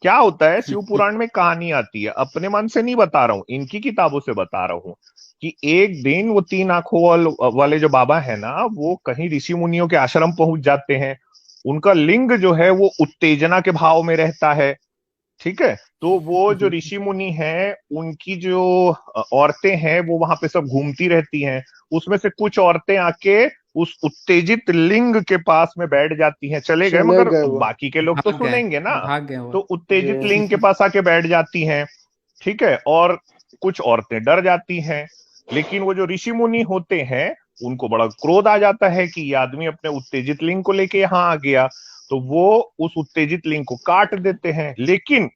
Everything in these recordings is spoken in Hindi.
क्या होता है, शिव पुराण में कहानी आती है, अपने मन से नहीं बता रहा हूं, इनकी किताबों से बता रहा हूं, कि एक दिन वो तीन आंखों वाले जो बाबा है ना, वो कहीं ऋषि मुनियों के आश्रम पहुंच जाते हैं। उनका लिंग जो है वो उत्तेजना के भाव में रहता है। ठीक है, तो वो जो ऋषि मुनि हैं, उनकी जो औरतें हैं वो वहां पे सब घूमती रहती हैं। उसमें से कुछ औरतें आके उस उत्तेजित लिंग के पास में बैठ जाती हैं, चले गए चले मगर गए वो। बाकी के लोग तो भाग गए, सुनेंगे ना। भाग गए वो। तो जी। उत्तेजित लिंग के पास आके बैठ जाती हैं। ठीक है, और कुछ औरतें डर जाती हैं। लेकिन वो जो ऋषि मुनि होते हैं, उनको बड़ा क्रोध आ जाता है कि ये आदमी अपने उत्तेजित लिंग को लेके यहाँ आ गया। तो वो उस उत्तेजित लिंग को काट देते हैं। लेकिन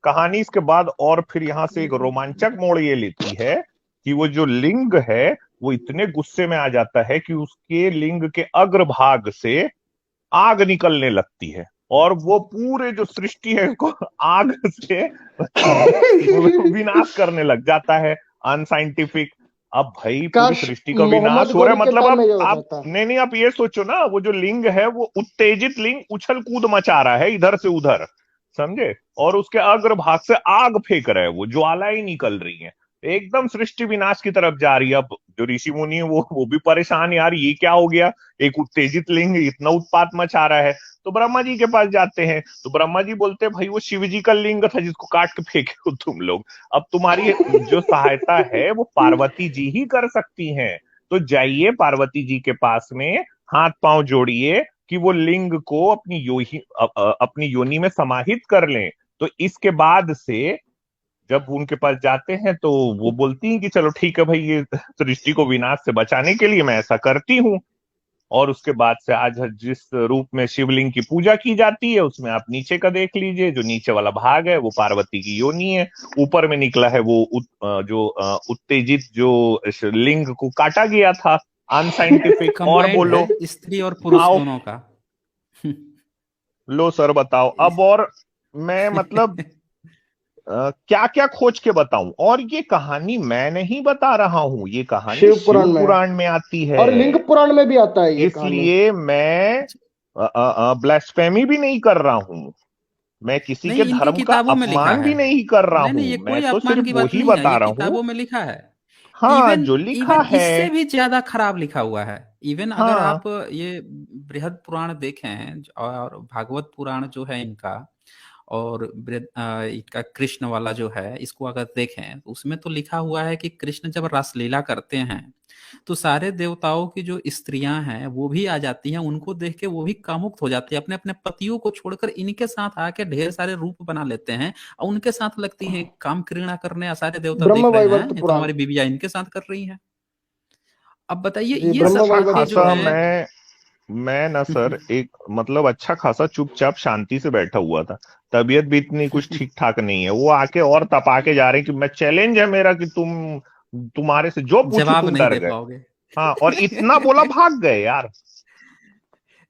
कहानी इसके बाद और फिर यहां से एक रोमांचक मोड़ ये लेती है कि वो जो लिंग है, वो इतने गुस्से में आ जाता है कि उसके लिंग के अग्रभाग से आग निकलने लगती है, और वो पूरे जो सृष्टि है उसको आग से विनाश करने लग जाता है। अनसाइंटिफिक। अब भाई पूरी काश सृष्टि का मोहम्मद विनाश हो रहा गौरी है, के मतलब टाइम में अब ये हो आप जाता। नहीं नहीं, आप ये सोचो ना, वो जो लिंग है वो उत्तेजित लिंग उछल कूद मचा रहा है इधर से उधर, समझे, और उसके अग्रभाग से आग फेंक रहा है, वो ज्वालाएं निकल रही हैं। एकदम सृष्टि विनाश की तरफ जा रही है। अब जो ऋषि मुनि है वो भी परेशान, यार ये क्या हो गया, एक उत्तेजित लिंग इतना उत्पात मचा रहा है। तो ब्रह्मा जी के पास जाते हैं, तो ब्रह्मा जी बोलते हैं भाई वो शिव जी का लिंग था जिसको काट के फेंके हो तुम लोग। अब तुम्हारी जो सहायता है वो पार्वती जी ही कर सकती हैं। तो जाइए पार्वती जी के पास में, हाथ पांव जोड़िए कि वो लिंग को अपनी योनि में समाहित कर लें। तो इसके बाद से जब उनके पास जाते हैं तो वो बोलती हैं कि चलो ठीक है भाई, ये सृष्टि को विनाश से बचाने के लिए मैं ऐसा करती हूँ। और उसके बाद से आज जिस रूप में शिवलिंग की पूजा की जाती है, उसमें आप नीचे का देख लीजिए, जो नीचे वाला भाग है वो पार्वती की योनि है। ऊपर में निकला है वो उत्तेजित जो लिंग को काटा गया था। अनसाइंटिफिक और कंबाइंड बोलो। है स्त्री और पुरुष आओ, दोनों का। लो सर बताओ अब। और मैं मतलब क्या क्या खोज के बताऊं, और ये कहानी मैं नहीं बता रहा हूं, ये कहानी शिव पुराण शिव में है, पुराण में आती है। और लिंग पुराण में भी आता है ये कहानी। इसलिए मैं ब्लास्फेमी भी नहीं कर रहा हूं, मैं किसी के नहीं, इनकी धर्म का किताबों में लिखा अपमान है। भी नहीं कर रहा नहीं हूं, नहीं, ये मैं कोई तो अपमान सिर्फ की बात वही नहीं है, बता ये रहा हूं। किताबों में लिखा है। हाँ, इवन जो लिखा इवन है। इससे भी ज्यादा खराब लिखा हुआ है। इवन अगर हाँ, आप ये बृहद पुराण देखें और भागवत पुराण जो है इनका, और इनका कृष्ण वाला जो है, इसको अगर देखें तो उसमें तो लिखा हुआ है कि कृष्ण जब रासलीला करते हैं तो सारे देवताओं की जो स्त्रियां हैं वो भी आ जाती हैं, उनको देख के वो भी कामुक हो जाती है, अपने अपने पतियों को छोड़कर इनके साथ आके ढेर सारे रूप बना लेते हैं और उनके साथ लगती हैं काम क्रीड़ा करने। सारे देवता ब्रह्म देख रहे हैं वैवर्त ये तो पुराण। हमारी बीवियां इनके साथ कर रही हैं। अब बताइए जी, ये ब्रह्म सब अच्छा बातें वैवर्त जो खासा पुराण। हैं। मैं ना सर एक मतलब अच्छा खासा चुपचाप शांति से बैठा हुआ था। तबीयत भी इतनी कुछ ठीक ठाक नहीं है, वो आके और तपा के जा रहे हैं कि मैं, चैलेंज है मेरा कि तुम्हारे से जो पूछूं जवाब तुम नहीं डर दे गए। पाओगे। हाँ, और इतना बोला भाग गए यार।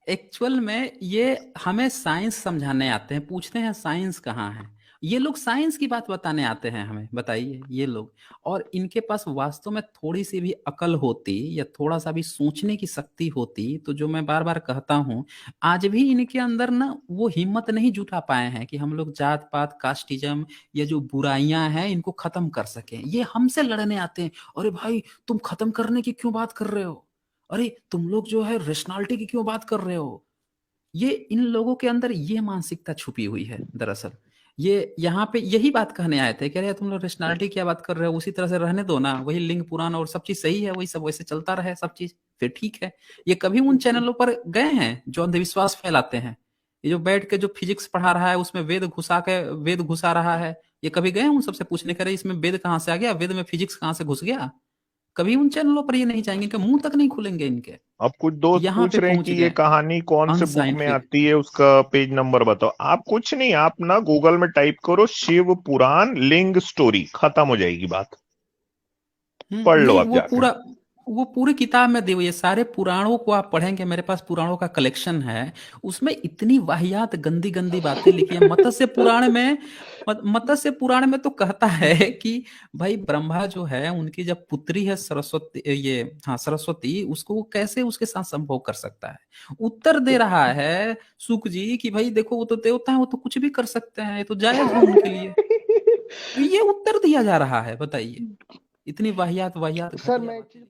एक्चुअल में ये हमें साइंस समझाने आते हैं, पूछते हैं साइंस कहाँ है। ये लोग साइंस की बात बताने आते हैं हमें, बताइए ये लोग। और इनके पास वास्तव में थोड़ी सी भी अकल होती या थोड़ा सा भी सोचने की शक्ति होती तो, जो मैं बार बार कहता हूँ, आज भी इनके अंदर ना वो हिम्मत नहीं जुटा पाए हैं कि हम लोग जात पात कास्टिज्म या जो बुराइयां हैं इनको खत्म कर सकें। ये हमसे लड़ने आते हैं, अरे भाई तुम खत्म करने की क्यों बात कर रहे हो, अरे तुम लोग जो है रेशनैलिटी की क्यों बात कर रहे हो। ये इन लोगों के अंदर ये मानसिकता छुपी हुई है दरअसल। ये यहाँ पे यही बात कहने आए थे, कह रहे तुम लोग रेशनैलिटी क्या बात कर रहे हो, उसी तरह से रहने दो ना, वही लिंग पुराण और सब चीज सही है, वही सब वैसे चलता रहे सब चीज, फिर ठीक है। ये कभी उन चैनलों पर गए हैं जो अंधविश्वास फैलाते हैं, ये जो बैठ के जो फिजिक्स पढ़ा रहा है उसमें वेद घुसा रहा है, ये कभी गए हैं उन सबसे पूछने, करे इसमें वेद कहाँ से आ गया, वेद में फिजिक्स कहाँ से घुस गया। कभी उन चैनलों पर ये नहीं जाएंगे, इनके मुंह तक नहीं खुलेंगे इनके। अब कुछ दोस्त यहाँ पूछ पे रहे हैं पहुंच कि ये गए। कहानी कौन से बुक में अनसाइंटिफिक। आती है, उसका पेज नंबर बताओ। आप कुछ नहीं, आप ना गूगल में टाइप करो शिव पुराण लिंग स्टोरी, खत्म हो जाएगी बात। पढ़ लो नहीं, आप जाके। वो पूरी किताब में दी हुई है, सारे पुराणों को आप पढ़ेंगे, मेरे पास पुराणों का कलेक्शन है, उसमें इतनी वाहियात गंदी गंदी बातें लिखी है। मत्स्य पुराण में मत्स्य पुराण में तो कहता है कि भाई ब्रह्मा जो है उनकी जब पुत्री है सरस्वती, ये हाँ सरस्वती, उसको वो कैसे उसके साथ संभोग कर सकता है। उत्तर दे रहा है सुक जी कि भाई देखो वो तो देवता है, वो तो कुछ भी कर सकते हैं, ये तो जायज है उनके लिए। तो ये उत्तर दिया जा रहा है, बताइए। इतनी वाहियात वाहियात सर घटिया मैं एक बातें। चीज